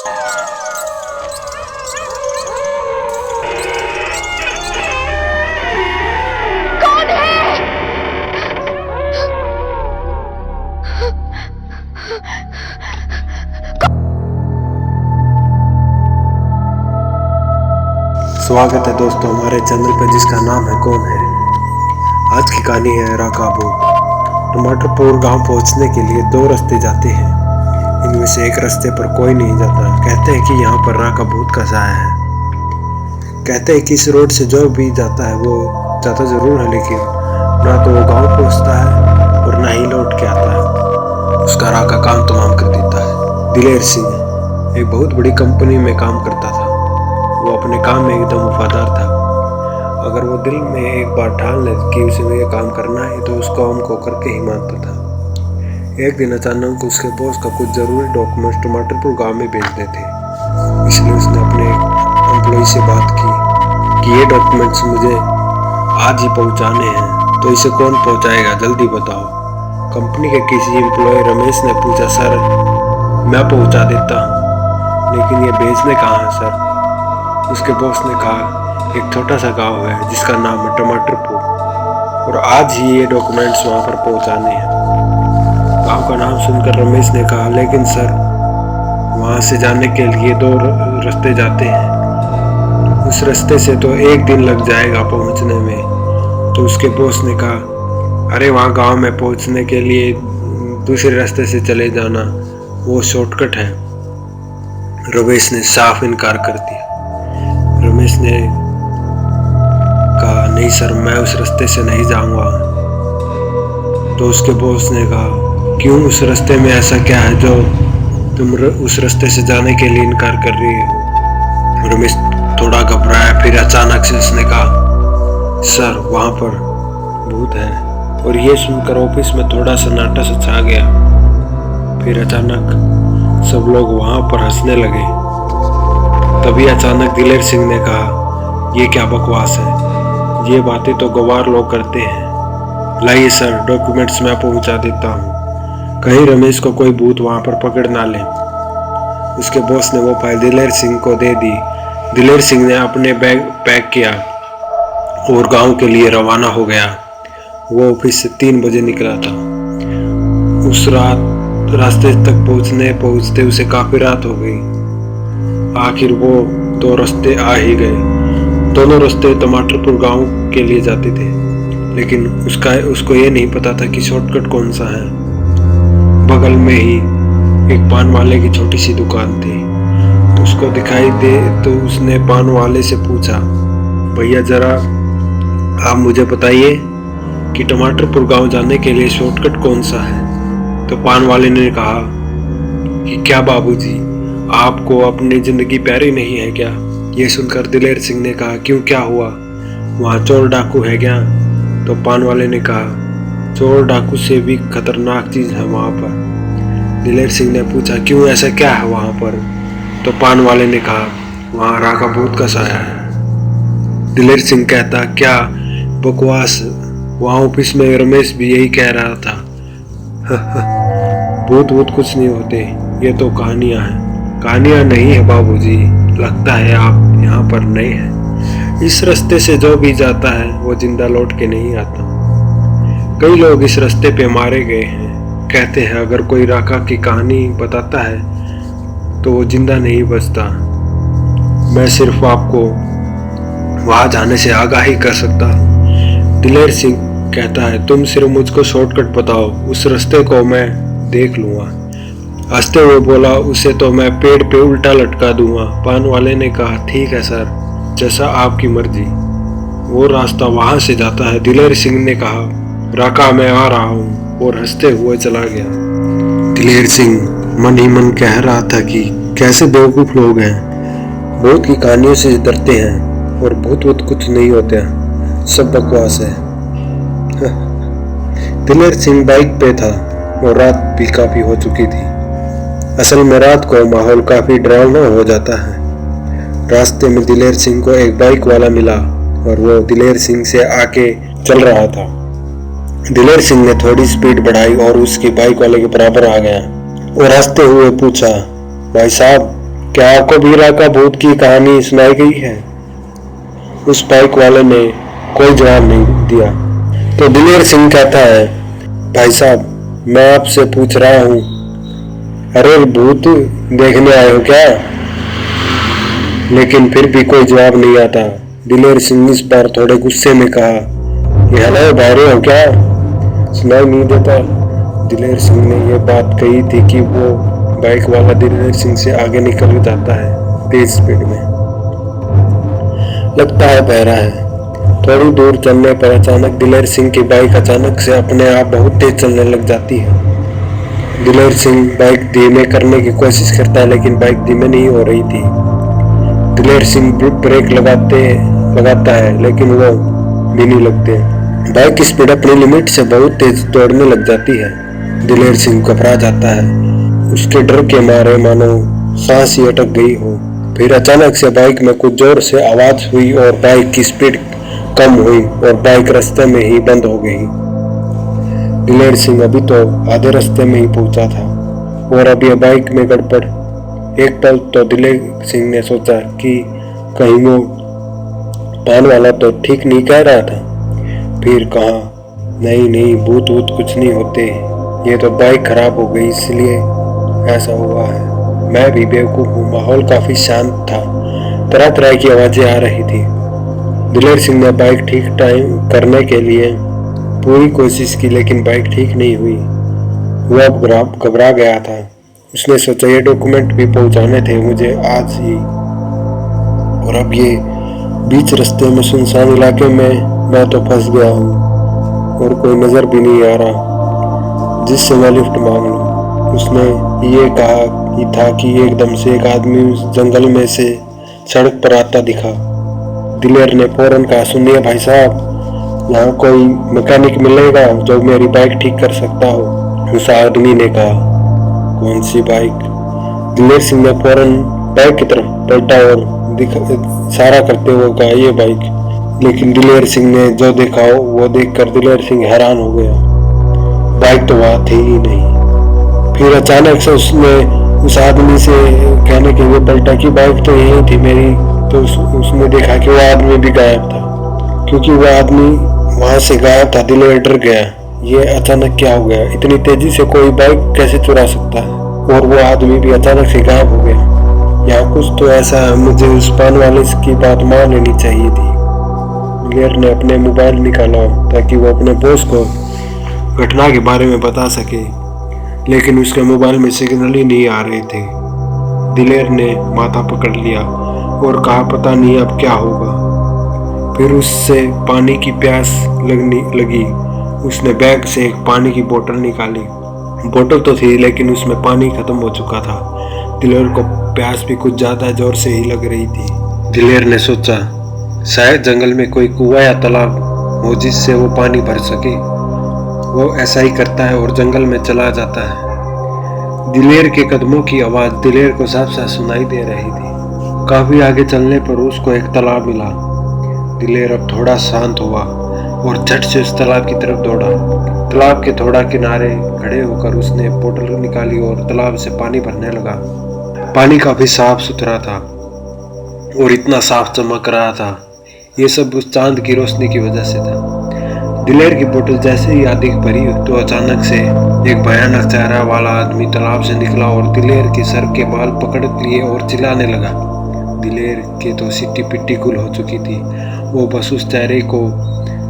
कौन है? स्वागत है दोस्तों हमारे चैनल पर जिसका नाम है कौन है। आज की कहानी है राका बोट। टमाटरपुर गांव पहुंचने के लिए दो रास्ते जाते हैं। इनमें से एक रास्ते पर कोई नहीं जाता। कहते हैं कि यहाँ पर राका बोट का साया है। कहते हैं कि इस रोड से जो भी जाता है वो जाता जरूर है, लेकिन ना तो वो गांव पहुंचता है और ना ही लौट के आता है। उसका राका काम तमाम कर देता है। दिलेर सिंह एक बहुत बड़ी कंपनी में काम करता था। वो अपने काम में एकदम वफादार था। अगर वो दिल में एक बार ठान ले कि उसे ये काम करना है तो उसको हमको करके ही मानता था। एक दिन अचानक उसके बॉस का कुछ ज़रूरी डॉक्यूमेंट्स टमाटरपुर गांव में भेजने थे, इसलिए उसने अपने एम्प्लॉय से बात की कि ये डॉक्यूमेंट्स मुझे आज ही पहुंचाने हैं, तो इसे कौन पहुंचाएगा, जल्दी बताओ। कंपनी के किसी एम्प्लॉय रमेश ने पूछा, सर मैं पहुँचा देता हूँ, लेकिन ये भेजने कहाँ है सर। उसके बॉस ने कहा, एक छोटा सा गांव है जिसका नाम है टमाटरपुर, और आज ही ये डॉक्यूमेंट्स वहां पर पहुंचाने हैं। गांव का नाम सुनकर रमेश ने कहा, लेकिन सर वहां से जाने के लिए दो रास्ते जाते हैं, उस रास्ते से तो एक दिन लग जाएगा पहुंचने में। तो उसके बॉस ने कहा, अरे वहाँ गांव में पहुंचने के लिए दूसरे रास्ते से चले जाना, वो शॉर्टकट है। रमेश ने साफ इनकार कर दिया। रमेश ने कहा, नहीं सर मैं उस रास्ते से नहीं जाऊंगा। तो उसके बॉस ने कहा, क्यों, उस रास्ते में ऐसा क्या है जो तुम उस रास्ते से जाने के लिए इनकार कर रही हो। रमेश थोड़ा घबराया, फिर अचानक से उसने कहा, सर वहां पर भूत है। और ये सुनकर ऑफिस में थोड़ा सन्नाटा सा छा गया। फिर अचानक सब लोग वहां पर हंसने लगे। तभी अचानक दिलेर सिंह ने कहा, ये क्या बकवास है, ये बातें तो गवार लोग करते हैं। लाइए सर डॉक्यूमेंट्स मैं पहुंचा देता हूँ, कहीं रमेश को कोई भूत वहां पर पकड़ ना ले। उसके बॉस ने वो फाइल दिलेर सिंह को दे दी। दिलेर सिंह ने अपने बैग पैक किया और गांव के लिए रवाना हो गया। वो ऑफिस से 3 बजे निकला था। उस रात रास्ते तक पहुंचते उसे काफी रात हो गई। आखिर वो दो रास्ते आ ही गए। दोनों रास्ते टमाटरपुर गांव के लिए जाते थे, लेकिन उसको ये नहीं पता था कि शॉर्टकट कौन सा है। बगल में ही एक पान वाले की छोटी सी दुकान थी। तो उसको दिखाई दे तो उसने पान वाले से पूछा, भैया जरा आप मुझे बताइए कि टमाटरपुर गांव जाने के लिए शॉर्टकट कौन सा है। तो पान वाले ने कहा कि क्या बाबूजी, आपको अपनी जिंदगी प्यारी नहीं है क्या। ये सुनकर दिलेर सिंह ने कहा, क्यों क्या हुआ, वहाँ चोर डाकू है क्या। तो पान वाले ने कहा, चोर डाकू से भी खतरनाक चीज है वहाँ पर। दिलेर सिंह ने पूछा, क्यों ऐसा क्या है वहाँ पर। तो पान वाले ने कहा, वहाँ राका भूत का साया है। दिलेर सिंह कहता, क्या बकवास, वहाँ ऑफिस में रमेश भी यही कह रहा था। भूत कुछ नहीं होते, ये तो कहानियां हैं। कहानियां नहीं है बाबूजी, लगता है आप यहाँ पर नए हैं। इस रास्ते से जो भी जाता है वो जिंदा लौट के नहीं आता। कई लोग इस रास्ते पे मारे गए हैं। कहते हैं अगर कोई राका की कहानी बताता है तो वो जिंदा नहीं बचता। मैं सिर्फ आपको वहां जाने से आगाही कर सकता हूँ। दिलेर सिंह कहता है, तुम सिर्फ मुझको शॉर्टकट बताओ, उस रास्ते को मैं देख लूंगा। हंसते हुए बोला, उसे तो मैं पेड़ पे उल्टा लटका दूंगा। पान वाले ने कहा, ठीक है सर, जैसा आपकी मर्जी। वो रास्ता वहां से जाता है। दिलेर सिंह ने कहा, राका मैं आ रहा हूँ, और हंसते हुए चला गया। दिलेर सिंह मन ही मन कह रहा था कि कैसे बेवकूफ लोग हैं, भूत की कहानियों से डरते हैं और भूत कुछ नहीं होते हैं, सब बकवास है। दिलेर सिंह बाइक पे था और रात भी काफी हो चुकी थी। असल में रात को माहौल काफी डरावना हो जाता है। रास्ते में दिलेर सिंह को एक बाइक वाला मिला और वो दिलेर सिंह से आके चल रहा था। दिलेर सिंह ने थोड़ी स्पीड बढ़ाई और उसकी बाइक वाले के बराबर आ गया और हंसते हुए पूछा, भाई साहब क्या आपको वीरा का भूत की कहानी सुनाई गई है? उस बाइक वाले ने कोई जवाब नहीं दिया। तो दिलेर सिंह कहता है, भाई साहब मैं आपसे पूछ रहा हूँ, अरे भूत देखने आए हो क्या? लेकिन फिर भी कोई जवाब नहीं आता। दिलेर सिंह इस बार थोड़े गुस्से में कहा, ये हेलो बहरे हो क्या? सुनाई नहीं देता? दिलेर सिंह ने यह बात कही थी कि वो बाइक वाला दिलेर सिंह से आगे निकल जाता है तेज स्पीड में। लगता है बहरा है। थोड़ी दूर चलने पर अचानक दिलेर सिंह की बाइक अचानक से अपने आप बहुत तेज चलने लग जाती है। दिलेर सिंह बाइक धीमे करने की कोशिश करता है लेकिन बाइक धीमे नहीं हो रही थी। दिलेर सिंह ब्रेक लगाता है लेकिन वो भी नहीं लगते। बाइक की स्पीड अपनी लिमिट से बहुत तेज दौड़ने लग जाती है। दिलेर सिंह घबरा जाता है। उसके डर के मारे मानो सांस ही अटक गई हो। फिर अचानक से बाइक में कुछ जोर से आवाज हुई और बाइक की स्पीड कम हुई और बाइक रास्ते में ही बंद हो गई। दिलेर सिंह अभी तो आधे रास्ते में ही पहुंचा था और अब यह बाइक में गड़बड़। एक पल तो दिलेर सिंह ने सोचा कि कहीं वो पान वाला तो ठीक नहीं कह रहा था। फिर कहा, नहीं भूत कुछ नहीं होते, ये तो बाइक खराब हो गई इसलिए ऐसा हुआ है। मैं भी बेवकूफ हूँ। माहौल काफी शांत था। तरह तरह की आवाजें आ रही थी। दिलेर सिंह ने बाइक ठीक टाइम करने के लिए पूरी कोशिश की लेकिन बाइक ठीक नहीं हुई। वह घबरा गया था। उसने सोचा ये डॉक्यूमेंट भी पहुंचाने थे मुझे आज ही, और अब ये बीच रास्ते में सुनसान इलाके में मैं तो फंस गया हूँ और कोई नजर भी नहीं आ रहा जिससे मैं लिफ्ट मांग लूँ। उसने ये कहा ही था कि एकदम से एक आदमी उस जंगल में से सड़क पर आता दिखा। दिलेर ने फौरन कहा, सुनिए भाई साहब, यहाँ कोई मैकेनिक मिलेगा जो मेरी बाइक ठीक कर सकता हो? उस आदमी ने कहा, कौन सी बाइक? दिलेर सिंह ने फौरन बाइक की तरफ पलटा और इशारा करते हुए कहा, ये बाइक। लेकिन दिलेर सिंह ने जो देखा वो देखकर दिलेर सिंह हैरान हो गया। बाइक तो वहां थी ही नहीं। फिर अचानक से उसने उस आदमी से कहने के लिए पलटा कि बाइक तो यही थी मेरी। तो उसने देखा कि वो आदमी भी गायब था। क्योंकि वो आदमी वहां से गायब था, दिलेर डर गया। ये अचानक क्या हो गया? इतनी तेजी से कोई बाइक कैसे चुरा सकता है? और वो आदमी भी अचानक से गायब हो गया। यहाँ कुछ तो ऐसा है, मुझे उस पान वाले की बात मान लेनी चाहिए थी। दिलेर ने अपने मोबाइल निकाला ताकि वो अपने बॉस को घटना के बारे में बता सके, लेकिन उसके मोबाइल में सिग्नल ही नहीं आ रहे थे। दिलेर ने माथा पकड़ लिया और कहा, पता नहीं अब क्या होगा। फिर उससे पानी की प्यास लगने लगी। उसने बैग से एक पानी की बोतल निकाली। बोतल तो थी लेकिन उसमें पानी खत्म हो चुका था। दिलेर को प्यास भी कुछ ज्यादा जोर से ही लग रही थी। दिलेर ने सोचा, शायद जंगल में कोई कुआं या तालाब हो जिससे वो पानी भर सके। वो ऐसा ही करता है और जंगल में चला जाता है। दिलेर के कदमों की आवाज दिलेर को साफ साफ सुनाई दे रही थी। काफी आगे चलने पर उसको एक तालाब मिला। दिलेर अब थोड़ा शांत हुआ और झट से उस तालाब की तरफ दौड़ा। तालाब के थोड़ा किनारे खड़े होकर उसने बोतल निकाली और तालाब से पानी भरने लगा। पानी काफी साफ सुथरा था और इतना साफ चमक रहा था। ये सब उस चांद की रोशनी की वजह से था। दिलेर की बोतल जैसे ही आधी भरी तो अचानक से एक भयानक चेहरा वाला आदमी तालाब से निकला और दिलेर के सर के बाल पकड़ लिए और चिल्लाने लगा। दिलेर के तो सिट्टी पिट्टी गुल हो चुकी थी। वो बस उस चेहरे को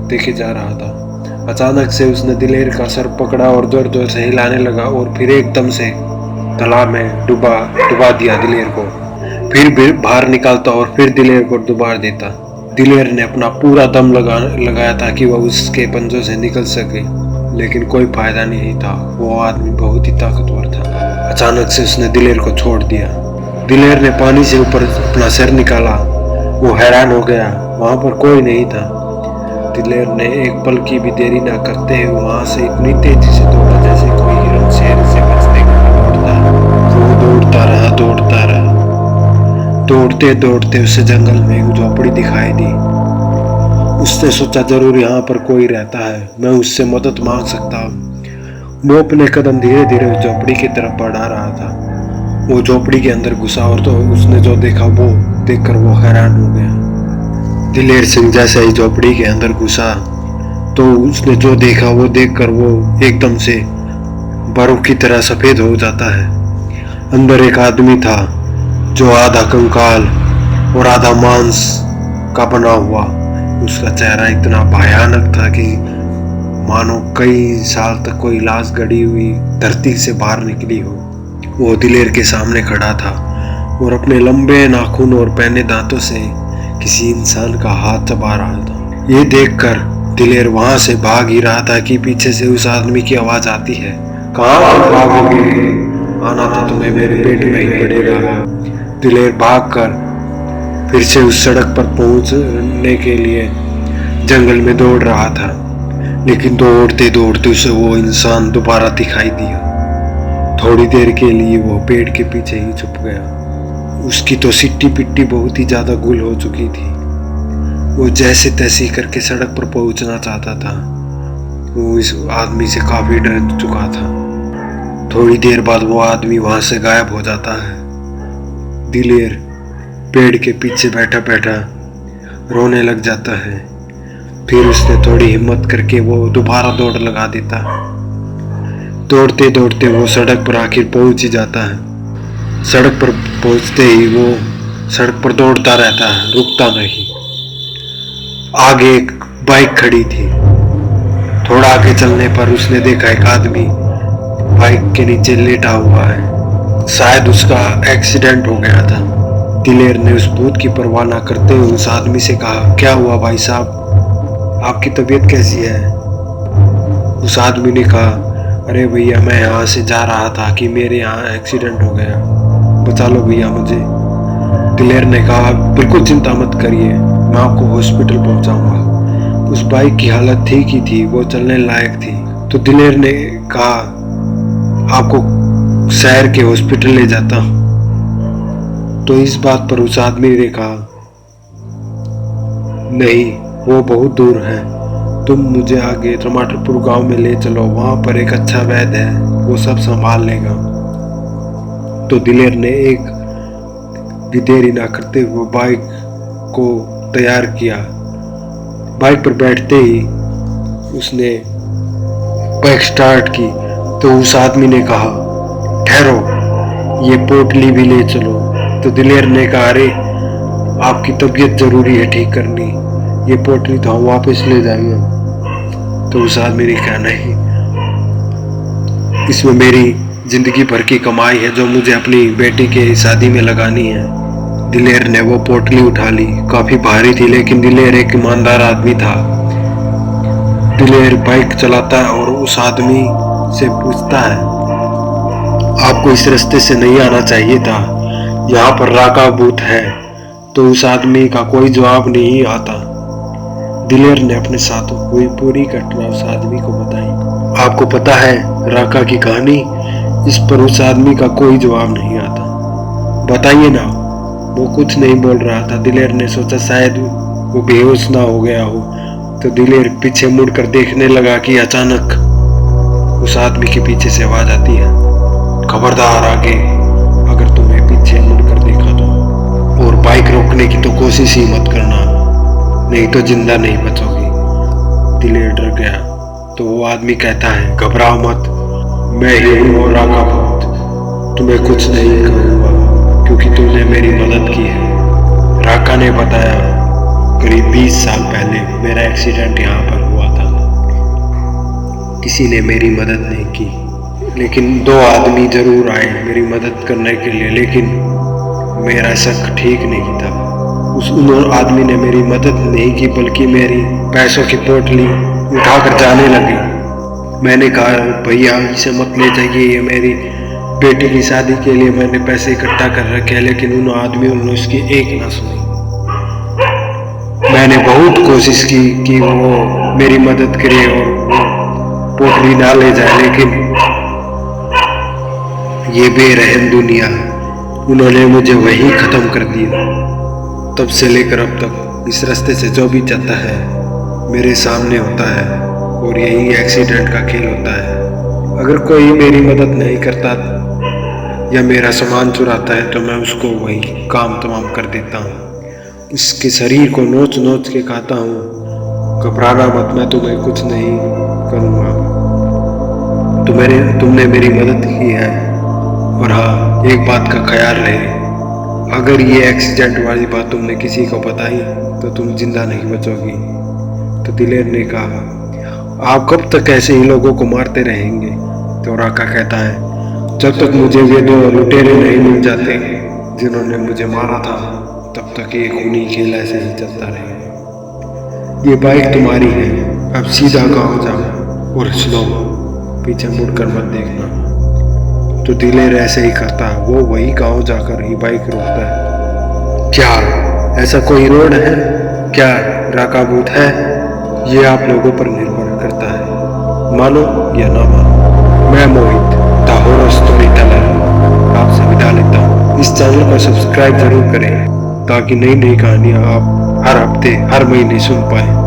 देखे जा रहा था। अचानक से उसने दिलेर का सर पकड़ा और जोर जोर से हिलाने लगा और फिर एकदम से तालाब में डुबा दिया दिलेर को। फिर बाहर निकालता और फिर दिलेर को डुबा देता। दिलेर ने अपना पूरा दम लगाया था कि वह उसके पंजों से निकल सके, लेकिन कोई फायदा नहीं था। वो आदमी बहुत ही ताकतवर था। अचानक से उसने दिलेर को छोड़ दिया। दिलेर ने पानी से ऊपर अपना सिर निकाला। वो हैरान हो गया, वहां पर कोई नहीं था। दिलेर ने एक पल की भी देरी न करते हुए वहां से इतनी तेजी से दौड़ा जैसे कोई हिरन शेर से बचने के लिए दौड़ता है। वो दौड़ता रहा। दौड़ते दौड़ते उसे जंगल में एक झोपड़ी दिखाई दी। उसने सोचा, जरूर यहाँ पर कोई रहता है, मैं उससे मदद मांग सकता हूँ। वो अपने कदम धीरे धीरे उस झोपड़ी की तरफ बढ़ा रहा था। वो झोपड़ी के अंदर घुसा और तो उसने जो देखा वो देखकर वो हैरान हो गया। दिलेर सिंह जैसे ही झोपड़ी के अंदर घुसा तो उसने जो देखा वो देखकर वो एकदम से बर्फ की तरह सफेद हो जाता है। अंदर एक आदमी था जो आधा कंकाल और आधा मांस का बना हुआ। उसका चेहरा इतना भयानक था कि मानो कई साल तक कोई लाश गड़ी हुई धरती से बाहर निकली हो। वो दिलेर के सामने खड़ा था और अपने लंबे नाखून और पहने दांतों से किसी इंसान का हाथ चबा रहा था। ये देखकर दिलेर वहां से भाग ही रहा था कि पीछे से उस आदमी की आवाज आती है, कहाँ भागोगे? आना तो तुम्हें मेरे पेट में ही पड़ेगा। दिलेर भागकर फिर से उस सड़क पर पहुंचने के लिए जंगल में दौड़ रहा था, लेकिन दौड़ते दौड़ते उसे वो इंसान दोबारा दिखाई दिया। थोड़ी देर के लिए वो पेड़ के पीछे ही छुप गया। उसकी तो सिट्टी पिट्टी बहुत ही ज्यादा गुल हो चुकी थी। वो जैसे तैसे करके सड़क पर पहुंचना चाहता था। वो इस आदमी से काफी डर चुका था। थोड़ी देर बाद वो आदमी वहां से गायब हो जाता है। दिलेर पेड़ के पीछे बैठा बैठा रोने लग जाता है। फिर उसने थोड़ी हिम्मत करके वो दोबारा दौड़ लगा देता है। दौड़ते दौड़ते वो सड़क पर आखिर पहुंच ही जाता है। सड़क पर पहुंचते ही वो सड़क पर दौड़ता रहता है, रुकता नहीं। आगे एक बाइक खड़ी थी। थोड़ा आगे चलने पर उसने देखा एक आदमी बाइक के नीचे लेटा हुआ है। शायद उसका एक्सीडेंट हो गया था। दिलेर ने उस भूत की परवाह न करते हुए उस आदमी से कहा, क्या हुआ भाई साहब, आपकी तबीयत कैसी है? उस आदमी ने कहा, अरे भैया मैं यहाँ से जा रहा था कि मेरे यहाँ एक्सीडेंट हो गया, बचा लो भैया मुझे। दिलेर ने कहा, बिल्कुल चिंता मत करिए, मैं आपको हॉस्पिटल पहुंचाऊंगा। उस बाइक की हालत ठीक ही थी, वो चलने लायक थी। तो दिलेर ने कहा, आपको शहर के हॉस्पिटल ले जाता हूं। तो इस बात पर उस आदमी ने कहा, नहीं वो बहुत दूर है, तुम मुझे आगे टमाटरपुर गांव में ले चलो, वहां पर एक अच्छा वैद्य है, वो सब संभाल लेगा। तो दिलेर ने एक भी देरी ना करते हुए बाइक को तैयार किया। बाइक पर बैठते ही उसने बाइक स्टार्ट की तो उस आदमी ने कहा, ठहरो, ये पोटली भी ले चलो। तो दिलेर ने कहा, अरे आपकी तबीयत जरूरी है ठीक करनी, ये पोटली तो हम वापस ले जाएंगे। तो उस आदमी ने कहा, नहीं, इसमें मेरी जिंदगी भर की कमाई है जो मुझे अपनी बेटी के शादी में लगानी है। दिलेर ने वो पोटली उठा ली। काफी भारी थी, लेकिन दिलेर एक ईमानदार आदमी था। दिलेर बाइक चलाता है और उस आदमी से पूछता है, आपको इस रास्ते से नहीं आना चाहिए था, यहाँ पर राका भूत है। तो उस आदमी का कोई जवाब नहीं आता। दिलेर ने अपने साथ हुई पूरी घटना उस आदमी को बताई। आपको पता है राका की कहानी? इस पर उस आदमी का कोई जवाब नहीं आता। बताइए ना। वो कुछ नहीं बोल रहा था। दिलेर ने सोचा शायद वो बेहोश ना हो गया हो। तो दिलेर पीछे मुड़कर देखने लगा कि अचानक उस आदमी के पीछे से आवाज आती है, खबरदार आगे अगर तुम्हें पीछे मुड़कर देखा तो, और बाइक रोकने की तो कोशिश ही मत करना, नहीं तो जिंदा नहीं बचोगी। दिलेर डर गया। तो वो आदमी कहता है, घबराओ मत, मैं ही हूँ राका भूत, तुम्हें कुछ नहीं करूँगा क्योंकि तुमने मेरी मदद की है। राका ने बताया, करीब 20 साल पहले मेरा एक्सीडेंट यहाँ पर हुआ था, किसी ने मेरी मदद नहीं की, लेकिन 2 आदमी जरूर आए मेरी मदद करने के लिए, लेकिन मेरा शक ठीक नहीं था। उस आदमी ने मेरी मदद नहीं की बल्कि मेरी पैसों की पोटली उठाकर जाने लगी। मैंने कहा, भैया इसे मत ले जाइए, ये मेरी बेटी की शादी के लिए मैंने पैसे इकट्ठा कर रखे हैं। लेकिन उन आदमियों ने उसकी एक ना सुनी। मैंने बहुत कोशिश की कि वो मेरी मदद करे और पोटली ना ले जाए, लेकिन ये बेरहम दुनिया, उन्होंने मुझे वहीं खत्म कर दिया। तब से लेकर अब तक इस रास्ते से जो भी जाता है मेरे सामने होता है और यही एक्सीडेंट का खेल होता है। अगर कोई मेरी मदद नहीं करता या मेरा सामान चुराता है तो मैं उसको वही काम तमाम कर देता हूँ। उसके शरीर को नोच नोच के खाता हूँ। घबराना मत, मैं तुम्हें कुछ नहीं करूँगा। तुमने मेरी मदद की है। और हाँ, एक बात का ख्याल रहे, अगर ये एक्सीडेंट वाली बात तुमने किसी को बताई तो तुम जिंदा नहीं बचोगी। तो दिलेर ने कहा, आप कब तक ऐसे ही लोगों को मारते रहेंगे? तो राका कहता है, जब तक मुझे वे 2 लुटेरे नहीं मिल जाते जिन्होंने मुझे मारा था, तब तक ये खूनी खेल ऐसे ही चलता रहेगा। ये बाइक तुम्हारी है, अब सीधा गाँव जाओ और सुनो, पीछे मुड़कर मत देखना। तो दिलेर ऐसे ही करता है, वो वही गाँव जाकर ही बाइक रोकता है। क्या ऐसा कोई रोड है? क्या राका भूत है? ये आप लोगों पर निर्भर करता है, मानो या ना मानो। मैं मोहित, द हॉरर स्टोरी टेलर, आपसे विदा लेता हूँ। इस चैनल को सब्सक्राइब जरूर करें ताकि नई नई कहानियाँ आप हर हफ्ते हर महीने सुन पाएं।